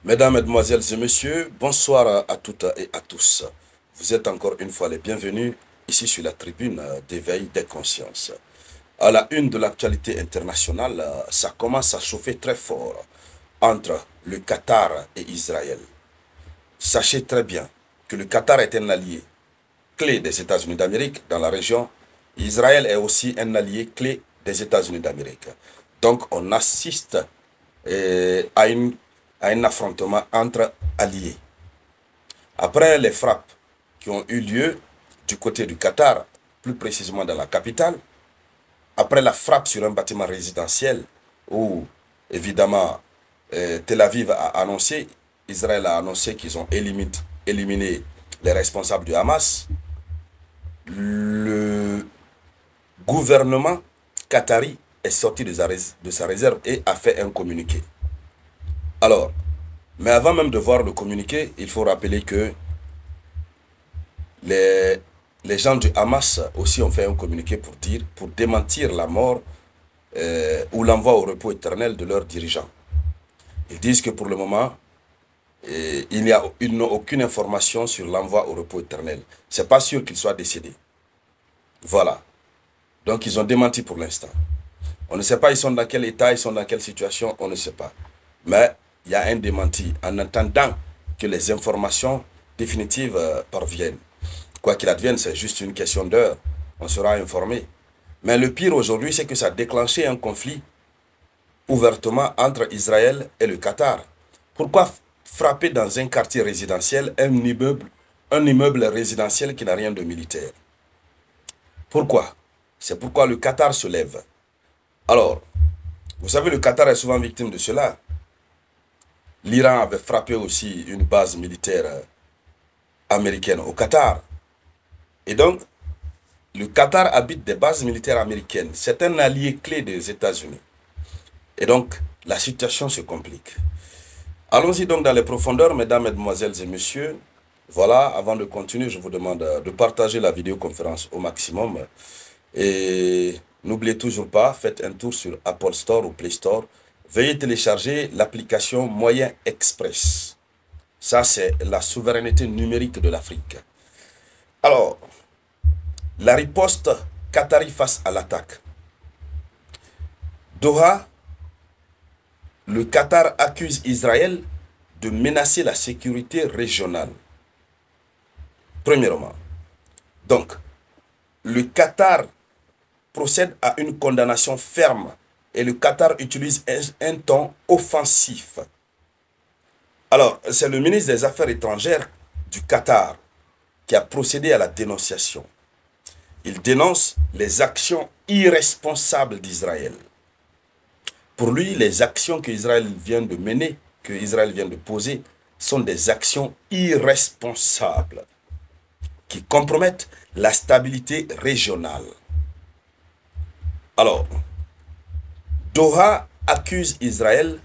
Mesdames, Mesdemoiselles et Messieurs, bonsoir à toutes et à tous. Vous êtes encore une fois les bienvenus ici sur la tribune d'éveil des consciences. À la une de l'actualité internationale, ça commence à chauffer très fort entre le Qatar et Israël. Sachez très bien que le Qatar est un allié clé des États-Unis d'Amérique dans la région. Israël est aussi un allié clé des États-Unis d'Amérique. Donc on assiste à, à un affrontement entre alliés. Après les frappes qui ont eu lieu du côté du Qatar, plus précisément dans la capitale, après la frappe sur un bâtiment résidentiel où, évidemment, Tel Aviv a annoncé, Israël a annoncé qu'ils ont éliminé les responsables du Hamas, le gouvernement qatari est sorti de sa réserve et a fait un communiqué. Alors, mais avant même de voir le communiqué, il faut rappeler que les, les gens du Hamas aussi ont fait un communiqué pour démentir la mort ou l'envoi au repos éternel de leurs dirigeants. Ils disent que pour le moment, ils n'ont aucune information sur l'envoi au repos éternel. C'est pas sûr qu'ils soient décédés. Voilà. Donc ils ont démenti pour l'instant. On ne sait pas ils sont dans quel état, ils sont dans quelle situation, on ne sait pas. Mais il y a un démenti en attendant que les informations définitives parviennent. Quoi qu'il advienne, c'est juste une question d'heure. On sera informé. Mais le pire aujourd'hui, c'est que ça a déclenché un conflit ouvertement entre Israël et le Qatar. Pourquoi frapper dans un quartier résidentiel un immeuble résidentiel qui n'a rien de militaire? Pourquoi? C'est pourquoi le Qatar se lève. Alors, vous savez, le Qatar est souvent victime de cela. L'Iran avait frappé aussi une base militaire américaine au Qatar. Et donc, le Qatar habite des bases militaires américaines. C'est un allié clé des États-Unis. Et donc, la situation se complique. Allons-y donc dans les profondeurs, mesdames, mesdemoiselles et messieurs. Voilà, avant de continuer, je vous demande de partager la vidéoconférence au maximum. Et n'oubliez toujours pas, faites un tour sur Apple Store ou Play Store. Veuillez télécharger l'application Moyen Express. Ça, c'est la souveraineté numérique de l'Afrique. Alors, la riposte qatari face à l'attaque. Doha, le Qatar accuse Israël de menacer la sécurité régionale. Premièrement, donc, le Qatar procède à une condamnation ferme et le Qatar utilise un ton offensif. Alors, c'est le ministre des Affaires étrangères du Qatar qui a procédé à la dénonciation. Il dénonce les actions irresponsables d'Israël. Pour lui, les actions qu'Israël vient de mener, qu'Israël vient de poser, sont des actions irresponsables qui compromettent la stabilité régionale. Alors, Doha accuse Israël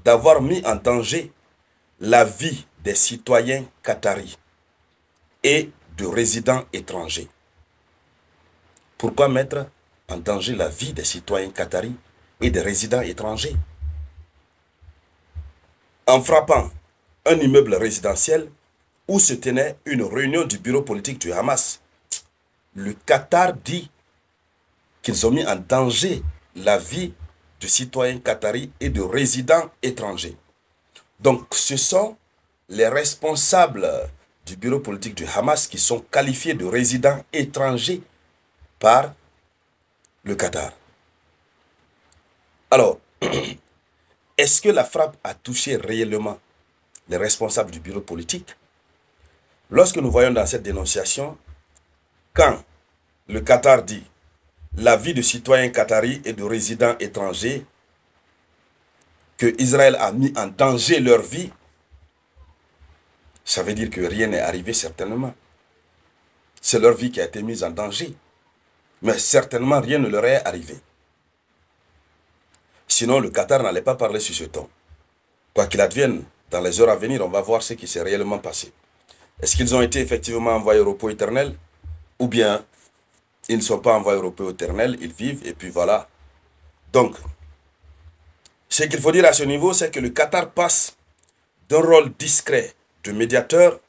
d'avoir mis en danger la vie des citoyens qataris et de résidents étrangers. Pourquoi mettre en danger la vie des citoyens qataris et des résidents étrangers? En frappant un immeuble résidentiel où se tenait une réunion du bureau politique du Hamas, le Qatar dit qu'ils ont mis en danger la vie de citoyens qataris et de résidents étrangers. Donc, ce sont les responsables du bureau politique du Hamas qui sont qualifiés de résidents étrangers par le Qatar. Alors, est-ce que la frappe a touché réellement les responsables du bureau politique? Lorsque nous voyons dans cette dénonciation, quand le Qatar dit la vie de citoyens qataris et de résidents étrangers, que Israël a mis en danger leur vie, ça veut dire que rien n'est arrivé certainement. C'est leur vie qui a été mise en danger. Mais certainement rien ne leur est arrivé. Sinon le Qatar n'allait pas parler sur ce ton. Quoi qu'il advienne, dans les heures à venir, on va voir ce qui s'est réellement passé. Est-ce qu'ils ont été effectivement envoyés au repos éternel? Ou bien ils ne sont pas envoyés au repos éternel, ils vivent et puis voilà. Donc, ce qu'il faut dire à ce niveau, c'est que le Qatar passe d'un rôle discret de médiateur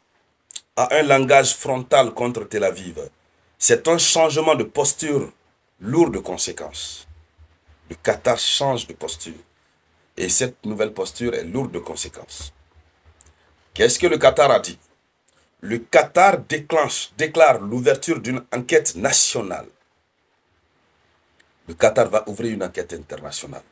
à un langage frontal contre Tel Aviv. C'est un changement de posture lourd de conséquences. Le Qatar change de posture. Et cette nouvelle posture est lourde de conséquences. Qu'est-ce que le Qatar a dit? Le Qatar déclare l'ouverture d'une enquête nationale. Le Qatar va ouvrir une enquête internationale.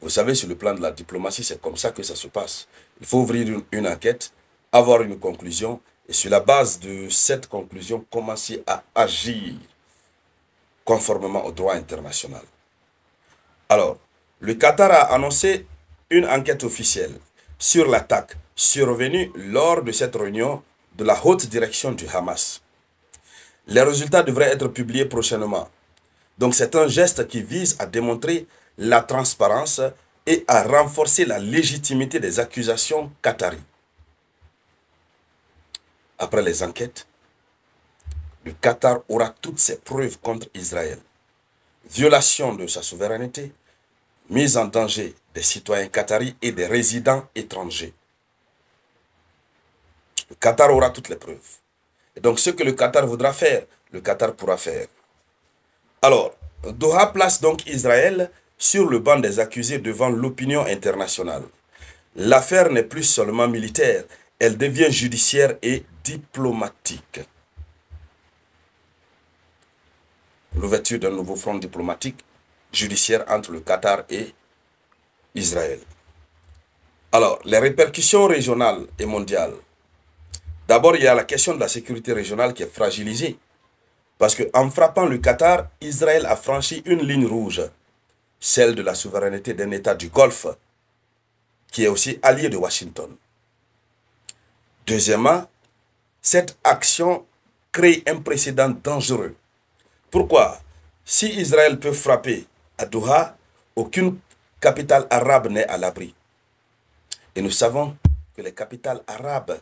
Vous savez, sur le plan de la diplomatie, c'est comme ça que ça se passe. Il faut ouvrir une enquête, avoir une conclusion, et sur la base de cette conclusion, commencer à agir conformément au droit international. Alors, le Qatar a annoncé une enquête officielle sur l'attaque survenue lors de cette réunion de la haute direction du Hamas. Les résultats devraient être publiés prochainement. Donc c'est un geste qui vise à démontrer la transparence et à renforcer la légitimité des accusations qataries. Après les enquêtes, le Qatar aura toutes ses preuves contre Israël. Violation de sa souveraineté, mise en danger des citoyens qataris et des résidents étrangers. Le Qatar aura toutes les preuves. Et donc ce que le Qatar voudra faire, le Qatar pourra faire. Alors, Doha place donc Israël sur le banc des accusés devant l'opinion internationale. L'affaire n'est plus seulement militaire, elle devient judiciaire et diplomatique. L'ouverture d'un nouveau front diplomatique judiciaire entre le Qatar et Israël. Alors, les répercussions régionales et mondiales. D'abord, il y a la question de la sécurité régionale qui est fragilisée. Parce qu'en frappant le Qatar, Israël a franchi une ligne rouge, celle de la souveraineté d'un État du Golfe, qui est aussi allié de Washington. Deuxièmement, cette action crée un précédent dangereux. Pourquoi? Si Israël peut frapper à Doha, aucune capitale arabe n'est à l'abri. Et nous savons que les capitales arabes,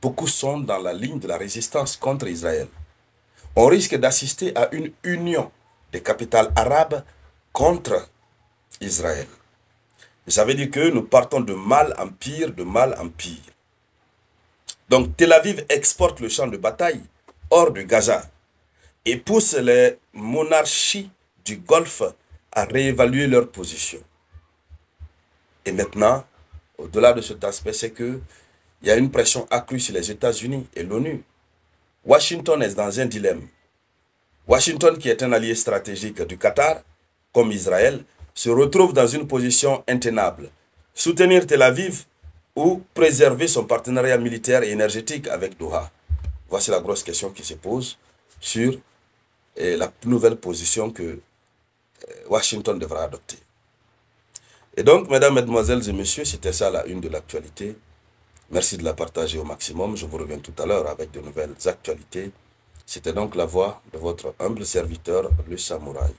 beaucoup sont dans la ligne de la résistance contre Israël. On risque d'assister à une union des capitales arabes contre Israël. Ça veut dire que nous partons de mal en pire, de mal en pire. Donc Tel Aviv exporte le champ de bataille hors de Gaza et pousse les monarchies du Golfe à réévaluer leur position. Et maintenant, au-delà de cet aspect, c'est qu'il y a une pression accrue sur les États-Unis et l'ONU. Washington est dans un dilemme. Washington, qui est un allié stratégique du Qatar, comme Israël, se retrouve dans une position intenable. Soutenir Tel Aviv ou préserver son partenariat militaire et énergétique avec Doha. Voici la grosse question qui se pose sur la nouvelle position que Washington devra adopter. Et donc, mesdames, mesdemoiselles et messieurs, c'était ça la une de l'actualité. Merci de la partager au maximum. Je vous reviens tout à l'heure avec de nouvelles actualités. C'était donc la voix de votre humble serviteur, le Samouraï.